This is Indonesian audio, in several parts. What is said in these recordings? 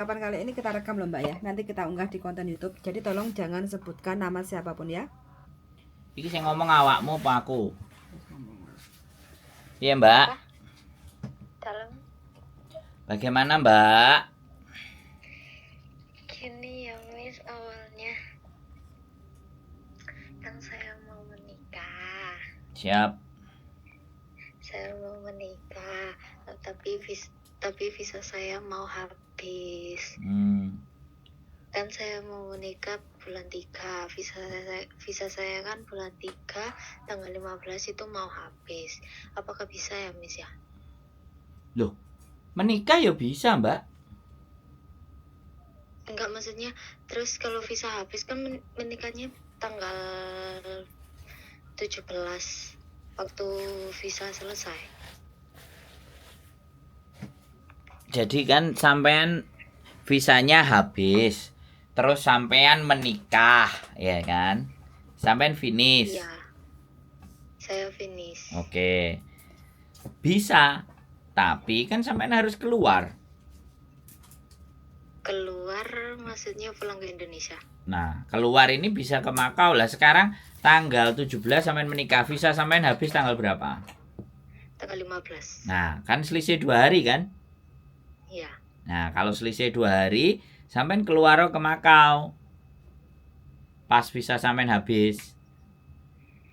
Kapan kali ini kita rekam loh Mbak ya. Nanti kita unggah di konten YouTube. Jadi tolong jangan sebutkan nama siapapun ya. Iki sing ngomong awakmu apa aku? Iya Mbak. Dalam Bagaimana Mbak? gini ya Miss, awalnya kan saya mau menikah. Siap. Saya mau menikah, tapi visa saya mau habis. Kan saya mau menikah bulan 3. Visa saya kan bulan 3 tanggal 15 itu mau habis. Apakah bisa ya Miss ya? Loh, menikah ya bisa Mbak. Enggak, maksudnya terus kalau visa habis kan menikahnya tanggal 17 waktu visa selesai. Jadi kan sampean visanya habis, terus sampean menikah, ya kan? Sampean finish. Iya, saya finish. Oke. Bisa, tapi kan sampean harus keluar. Keluar maksudnya pulang ke Indonesia. Nah, keluar ini bisa ke Makau lah. Sekarang tanggal 17 sampean menikah, visa sampean habis tanggal berapa? Tanggal 15. Nah, kan selisih 2 hari kan? Iya. Nah, kalau selisih 2 hari, sampean keluar ke Makau. Pas visa sampean habis.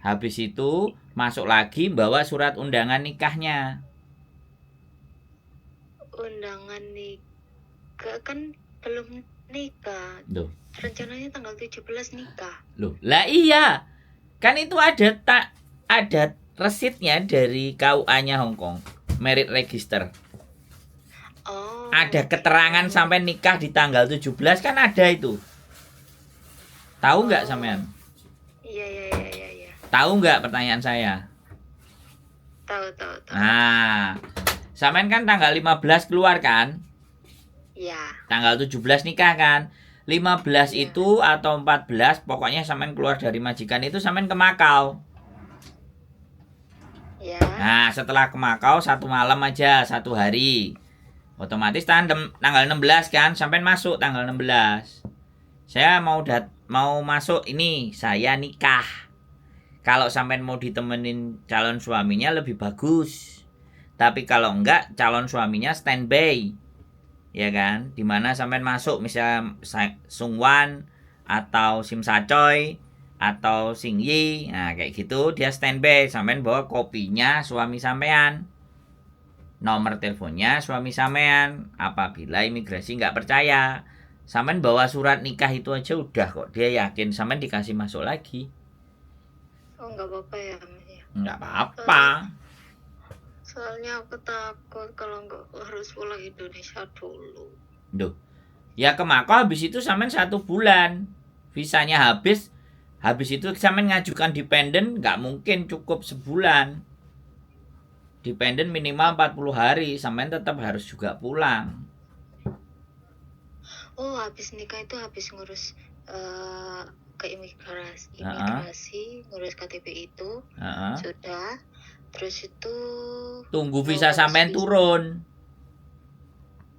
Habis itu masuk lagi bawa surat undangan nikahnya. Undangan nikah kan belum nikah. Loh. Rencananya tanggal 17 nikah. Loh, lah iya. Kan itu ada resitnya dari KUA-nya Hong Kong, merit register. Oh. Ada keterangan sampai nikah di tanggal 17 kan ada itu. Tahu nggak sampean? Iya. Tahu nggak pertanyaan saya? Tahu. Nah, sampean kan tanggal 15 keluar kan? Iya. Tanggal 17 nikah kan? 15 Iya. itu atau 14 pokoknya sampean keluar dari majikan itu sampean ke Makau. Ya. Nah, setelah ke Makau 1 malam aja, 1 hari. Otomatis tanggal 16 kan, sampai masuk tanggal 16. Saya mau masuk ini, saya nikah. Kalau sampai mau ditemenin calon suaminya lebih bagus. Tapi kalau enggak, calon suaminya standby. Ya kan? Dimana sampai masuk misalnya Sungwan atau Sim Sacoy atau Sing Yi. Nah, kayak gitu dia standby, sampean bawa kopinya suami sampean. Nomor teleponnya suami sampean. Apabila imigrasi nggak percaya, sampean bawa surat nikah itu aja udah kok. Dia yakin sampean dikasih masuk lagi. Oh, nggak apa-apa ya Mas ya? Nggak apa-apa. Soalnya aku takut kalau nggak harus pulang Indonesia dulu. Duh. Ya ke Makau habis itu sampean 1 bulan. Visanya habis itu sampean ngajukan dependen nggak mungkin cukup sebulan. Dependen minimal 40 hari, sampean tetap harus juga pulang. Oh, habis nikah itu habis ngurus ke imigrasi, ngurus KTP itu. Sudah. Terus itu tunggu visa sampean turun.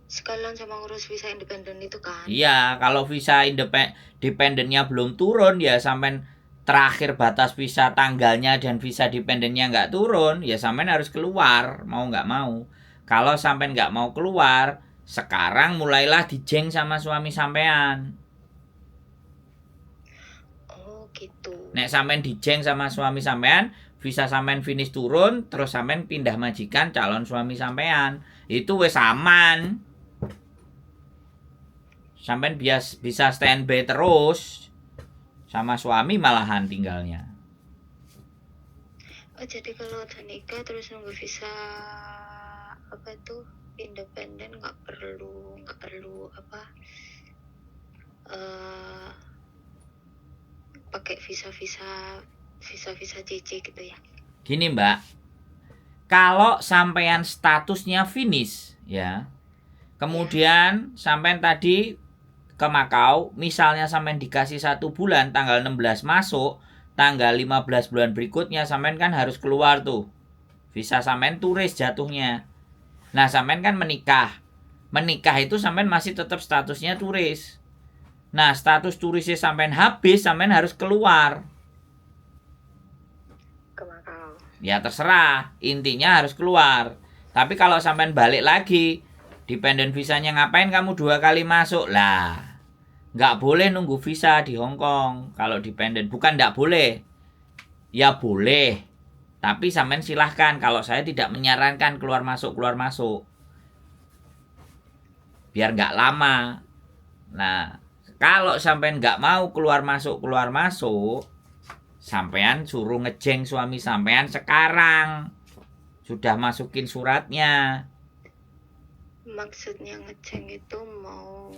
Sekalian sama ngurus visa independen itu kan? Iya, kalau visa independennya belum turun ya sampean terakhir batas visa tanggalnya dan visa dependennya nggak turun, ya sampean harus keluar, mau nggak mau. Kalau sampean nggak mau keluar, sekarang mulailah dijeng sama suami sampean. Oh gitu. Nek sampean dijeng sama suami sampean, visa sampean finish turun, terus sampean pindah majikan calon suami sampean. Itu wis aman. Sampean bisa standby terus sama suami malahan tinggalnya. Oh, jadi kalau udah nikah terus nunggu visa apa itu independen nggak perlu apa pakai visa CC gitu ya? Gini Mbak, kalau sampean statusnya finish ya, kemudian sampean tadi ke Makau, misalnya sampean dikasih 1 bulan, tanggal 16 masuk, tanggal 15 bulan berikutnya sampean kan harus keluar tuh. Visa sampean turis jatuhnya. Nah, sampean kan menikah. menikah itu sampean masih tetap statusnya turis. Nah, status turisnya sampean habis, sampean harus keluar. Ke Makau. Ya terserah, intinya harus keluar. Tapi kalau sampean balik lagi, dependent visanya ngapain kamu 2 kali masuk? Lah, nggak boleh nunggu visa di Hong Kong. Kalau dependent, bukan nggak boleh. Ya boleh. Tapi sampean silahkan, kalau saya tidak menyarankan keluar masuk. Biar nggak lama. Nah, kalau sampean nggak mau keluar masuk, sampean suruh ngejeng suami sampean sekarang. Sudah masukin suratnya. Maksudnya ngeceng itu mau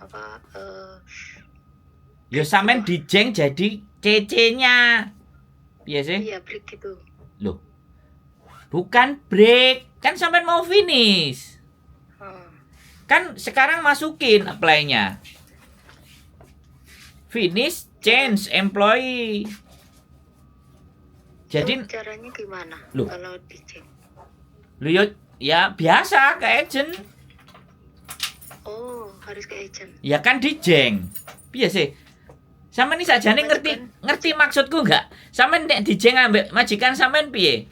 apa? Ya sampean dijeng jadi CC-nya. Biasa? Iya, break gitu. Loh. Bukan break, kan sampean mau finish. Kan sekarang masukin apply-nya. Finish change employee. Jadi caranya gimana? Loh. Kalau dicek? lu ya biasa ke agent. Oh, harus ke agent. Ya kan dijeng. Biasa. Sampean ini sajane ngerti maksudku enggak? Sampean nek dijeng ambek majikan sampean piye?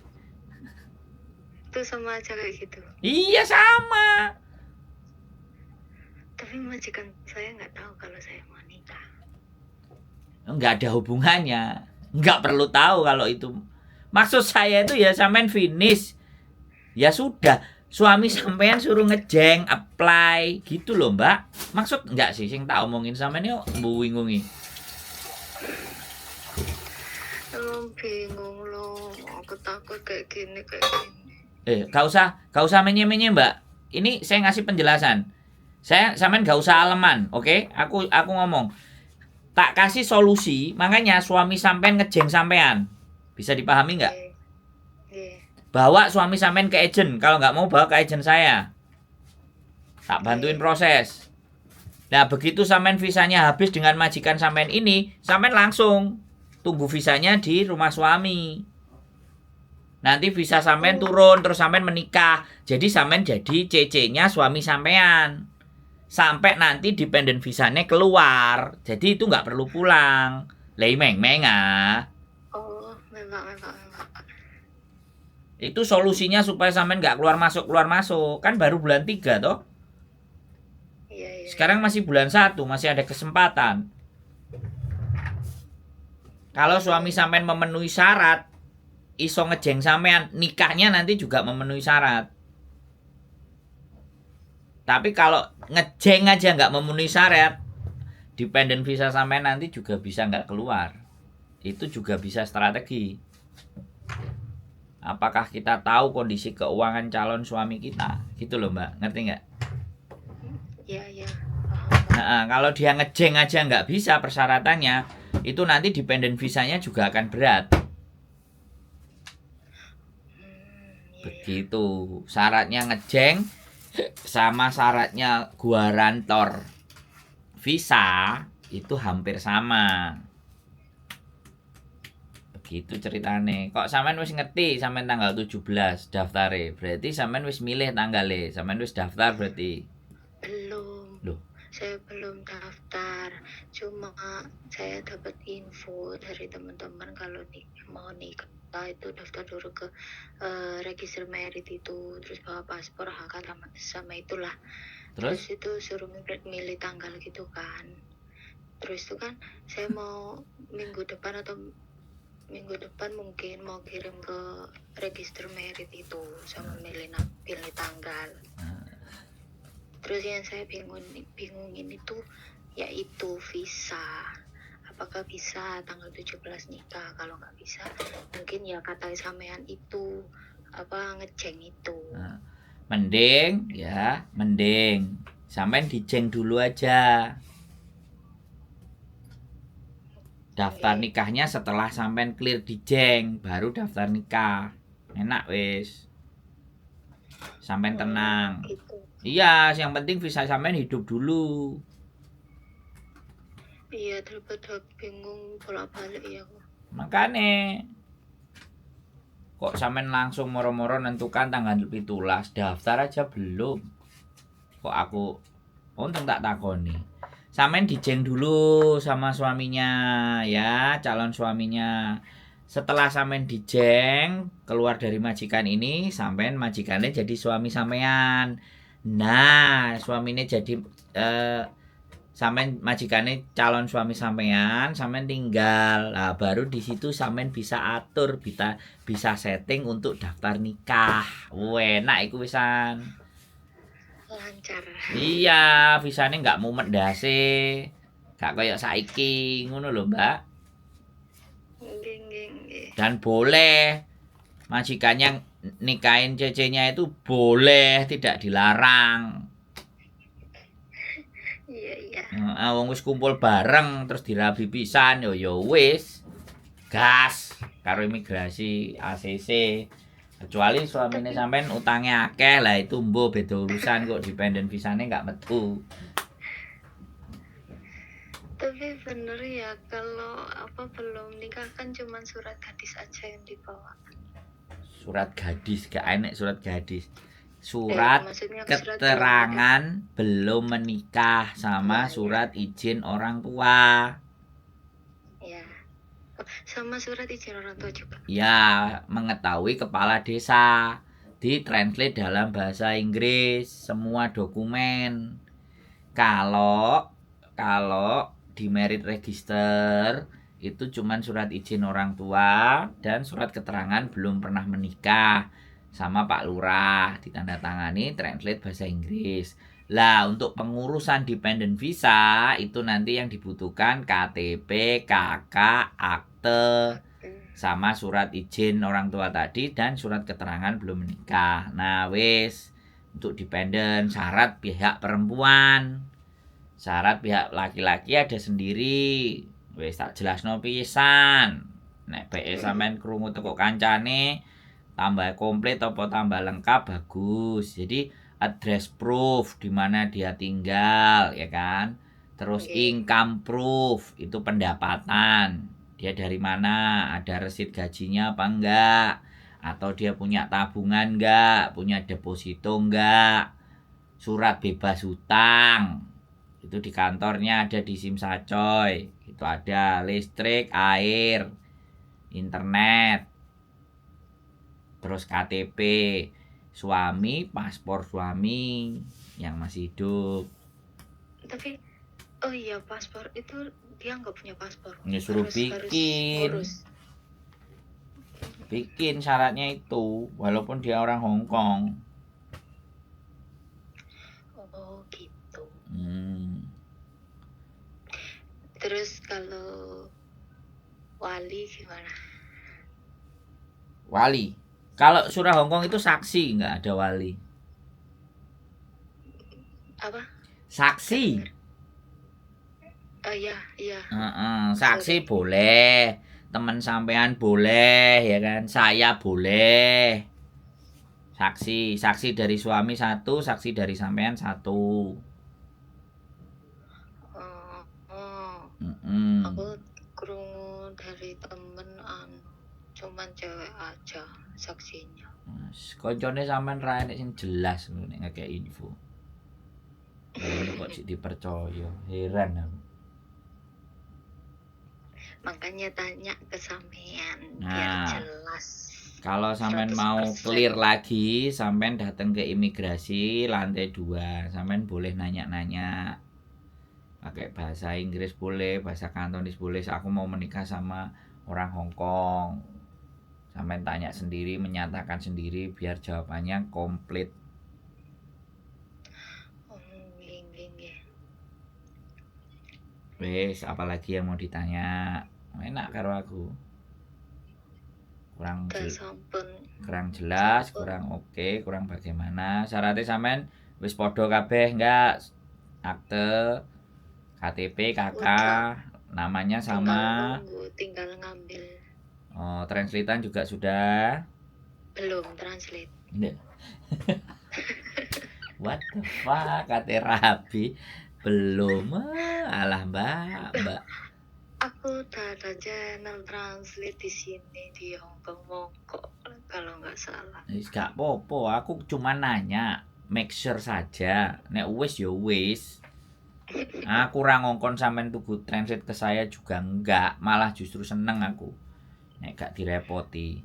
Itu sama aja kayak gitu. Iya sama. Tapi majikan saya nggak tahu kalau saya mau nikah. Enggak ada hubungannya. Enggak perlu tahu kalau itu. Maksud saya itu ya sampean finish. Ya sudah, suami sampean suruh ngejeng, apply gitu loh, Mbak. Maksud enggak sih sing tak omongin sampean yo mbingungi. Emang bingung loh, aku takut kayak gini. Gak usah menye-menye, Mbak. Ini saya ngasih penjelasan. Saya sampean gak usah aleman, oke? Aku ngomong. Tak kasih solusi, makanya suami sampean ngejeng sampean. Bisa dipahami nggak? Bawa suami sampean ke agent. Kalau nggak mau bawa ke agent saya. Tak bantuin proses. Nah begitu sampean visanya habis dengan majikan sampean ini, sampean langsung tunggu visanya di rumah suami. Nanti visa sampean turun, terus sampean menikah. Jadi sampean jadi CC-nya suami sampean. Sampai nanti dependent visanya keluar. Jadi itu nggak perlu pulang. Lei meng ah. Oh, memang. Itu solusinya supaya sampean nggak keluar masuk. Kan baru bulan 3 toh. Iya. Sekarang masih bulan 1, masih ada kesempatan. Kalau suami sampean memenuhi syarat, iso ngejeng sampean, nikahnya nanti juga memenuhi syarat. Tapi kalau ngejeng aja nggak memenuhi syarat, dependent visa sampean nanti juga bisa nggak keluar. Itu juga bisa strategi. Apakah kita tahu kondisi keuangan calon suami kita? Gitu loh Mbak, ngerti nggak? Iya. Nah, kalau dia ngejeng aja nggak bisa persyaratannya, itu nanti dependent visanya juga akan berat. Begitu. Syaratnya ngejeng sama syaratnya guarantor visa itu hampir sama. Begitu ceritane. Kok sampean wis ngerti sampean tanggal 17 daftare. Berarti sampean wis milih tanggale. Sampean wis daftar berarti. Belum. Loh. Saya belum daftar. Cuma saya dapat info dari teman-teman kalau mau nikah itu daftar dulu ke register merit itu, terus bawa paspor, hak sama itulah. Terus itu suruh milih tanggal gitu kan. Terus itu kan saya mau minggu depan mungkin mau kirim ke register merit itu sama pilih tanggal. Terus yang saya bingungin itu yaitu visa. Apakah bisa tanggal 17 nikah? Kalau nggak bisa, mungkin ya kata sampean itu ngejeng itu. Nah, mending sampean dijeng dulu aja. Daftar nikahnya setelah sampean clear dijeng, baru daftar nikah. Enak wis. Sampean tenang. Gitu. Iya, yang penting visa sampean hidup dulu. Iya, daripada bingung bolak-balik ya. Makanya kok sampean langsung moro-moro nentukan tanggal 17, daftar aja belum. kok aku untung tak takoni. Sampean dijeng dulu sama suaminya ya, calon suaminya. Setelah sampean dijeng, keluar dari majikan ini, sampean majikannya jadi suami sampean. Nah, suaminya jadi sampean majikannya calon suami sampean, sampean tinggal. Nah, baru di situ sampean bisa atur, bisa setting untuk daftar nikah. Enak iku wisan. Lancar. Iya, visane nggak mumet ndase. Gak kayak saiki ngono lho, Mbak. Nggih. Dan boleh majikannya nikahin cecenya itu boleh, tidak dilarang. Iya. Wong wis kumpul bareng terus dirabi pisan yo wis. Gas karo imigrasi ACC. Kecuali suamine sampean utangnya akeh lah itu mbuh beda urusan kok dependent visane nggak metu. Tapi bener ya kalau belum nikah kan cuma surat gadis aja yang dibawa. Surat gadis gak enek surat gadis. Surat maksudnya keterangan belum menikah sama surat izin orang tua. Ya. Sama surat izin orang tua juga. Ya, mengetahui kepala desa. Ditranslate dalam bahasa Inggris semua dokumen. Kalau di merit register itu cuman surat izin orang tua dan surat keterangan belum pernah menikah sama Pak Lurah ditandatangani translate bahasa Inggris. Lah untuk pengurusan dependent visa itu nanti yang dibutuhkan KTP, KK, akte sama surat izin orang tua tadi dan surat keterangan belum menikah. Nah wis untuk dependent syarat pihak perempuan. Syarat pihak laki-laki ada sendiri. Wis tak jelasno pisan. Nek PS sampean krungu teko kancane tambah komplit apa tambah lengkap bagus. Jadi address proof di mana dia tinggal ya kan. Terus income proof itu pendapatan. Dia dari mana? Ada resit gajinya apa enggak? Atau dia punya tabungan enggak? Punya deposito enggak? Surat bebas hutang. Itu di kantornya ada di Simsacoy. Itu ada listrik, air, internet. Terus KTP suami, paspor suami yang masih hidup. Tapi paspor itu dia nggak punya paspor. Ini suruh bikin. Bikin syaratnya itu walaupun dia orang Hong Kong. Oh gitu. Terus kalau wali gimana? Wali. Kalau surah Hong Kong itu saksi, nggak ada wali. Apa? Saksi. Iya. Saksi boleh, teman sampean boleh, ya kan? Saya boleh. Saksi dari suami satu, saksi dari sampean satu. Aku krungu dari temen cuman cewek aja saksinya. Koncone sampean ra enek sing jelas nek ngekek info. Ini kok sih dipercaya, heran aku. Makanya tanya ke sampean biar jelas. Kalau sampean mau clear lagi, sampean datang ke imigrasi lantai 2. Sampean boleh nanya-nanya. Pakai bahasa Inggris boleh, bahasa Kantonis boleh. Aku mau menikah sama orang Hong Kong. Sampean tanya sendiri, menyatakan sendiri biar jawabannya komplit. Wes, apalagi yang mau ditanya? Enak karo aku. Kurang jelas, kurang oke, kurang bagaimana. Syaratnya sampean wis podo kabeh enggak? Akte, KTP, KK, namanya sama. Tinggal ngambil. Oh, translatean juga sudah? Belum translate. What the fuck, kate rabi belum. Alah mbak. Aku udah ada channel translate di sini di Hong Kong Mongkok kalau nggak salah. Gak popo, aku cuma nanya make sure saja. Nek wis ya wis. Aku ora ngongkon sampean tuku transit ke saya juga enggak, malah justru seneng aku. Nek gak direpoti.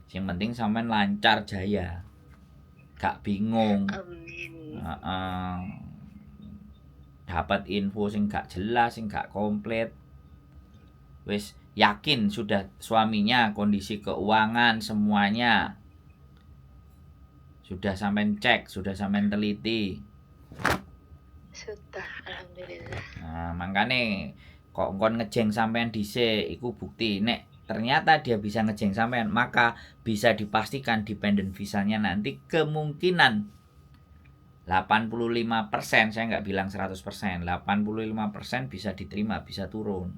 Yang penting sampean lancar jaya. Gak bingung. Amin. Dapat info sing gak jelas, sing gak komplit. Wis yakin sudah suaminya, kondisi keuangan semuanya sudah sampean cek, sudah sampean teliti. Sudah, alhamdulillah. Nah, makane kok kon ngejeng sampean dhisik iku bukti nek ternyata dia bisa ngejeng sampean, maka bisa dipastikan dependent visanya nanti kemungkinan 85%, saya nggak bilang 100%, 85% bisa diterima, bisa turun.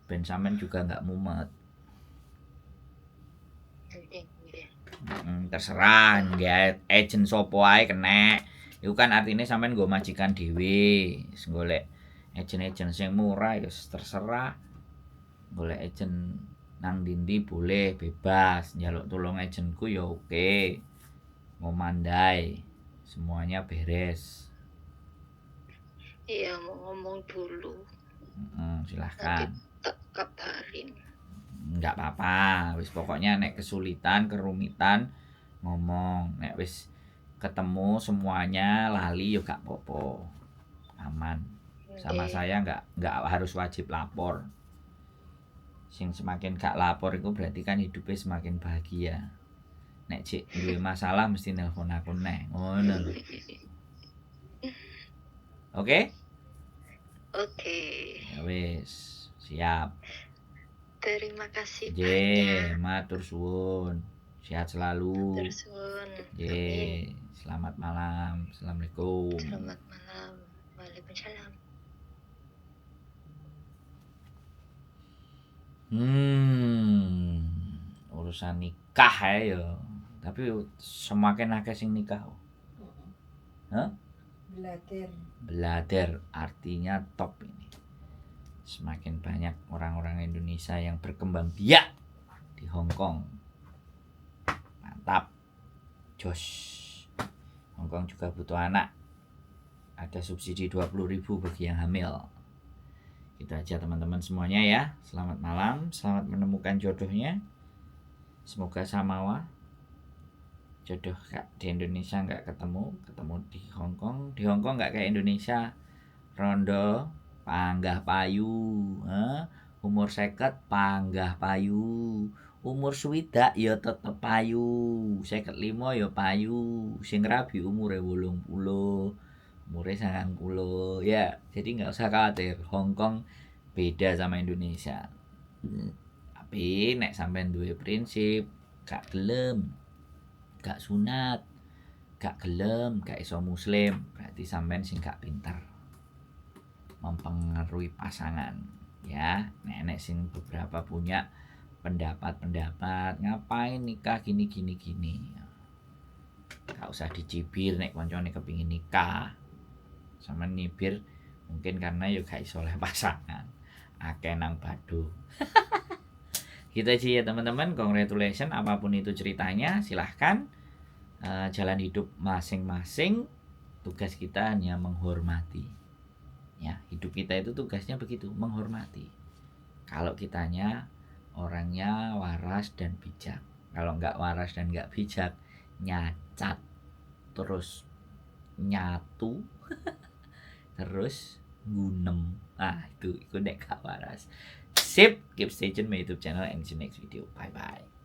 Ben sampean juga nggak mumet. Terserah nggak agent sopo ae kena. Iku kan artinya sampean nggo majikan dhewe, wis golek agent-agent sing murah ya terserah. Golek agent nang ndi boleh bebas, njaluk tolong agentku ya oke. Ngomandai semuanya beres. Iya, mau ngomong dulu. Silahkan. Nanti tak kabarin. Enggak apa-apa, wis pokoknya nek kesulitan, kerumitan ngomong, nek wis ketemu semuanya lali yo gak apa-apa. Aman. Sama saya enggak harus wajib lapor. Sing semakin gak lapor itu berarti kan hidupnya semakin bahagia. Nek cik duwe masalah mesti nelpon aku neh. Ngono lho. Oke? Oke. Ya wis, siap. Terima kasih Ye, matur suwun. Sehat selalu. Matur suwun. Ye, selamat malam. Assalamualaikum. Selamat malam. Waalaikumsalam. Urusan nikah ya. Tapi semakin akeh sing nikah. Hah? Belajar artinya top ini. Semakin banyak orang-orang Indonesia yang berkembang biak di Hong Kong. Mantap. Jos. Hong Kong juga butuh anak. Ada subsidi 20.000 bagi yang hamil. Itu aja teman-teman semuanya ya. Selamat malam, selamat menemukan jodohnya. Semoga samawa. Jodoh di Indonesia nggak ketemu di Hong Kong. Di Hong Kong nggak kayak Indonesia. Rondo, panggah payu, umur 50 panggah payu, umur swidak ya tetep payu, 55 ya payu, sing rabi umure 80, umure 90 ya. Jadi nggak usah khawatir, Hong Kong beda sama Indonesia. Tapi nek sampean duwe prinsip, gak gelem, gak sunat, gak gelem, gak iso muslim, berarti sampean sing gak pinter mempengaruhi pasangan ya. Nenek sing beberapa punya pendapat ngapain nikah gini gak usah dicibir nek koncone kepingin nikah sama nibir mungkin karena ya gak iso oleh pasangan akeh nang badu. Gitu aja ya teman-teman, congratulations apapun itu ceritanya, silahkan jalan hidup masing-masing. Tugas kita hanya menghormati ya, hidup kita itu tugasnya begitu, menghormati. Kalau kitanya orangnya waras dan bijak, kalau nggak waras dan nggak bijak, nyacat terus nyatu terus gunem, itu nek gak waras. Sip, keep stay tune my YouTube channel and see you next video. Bye bye.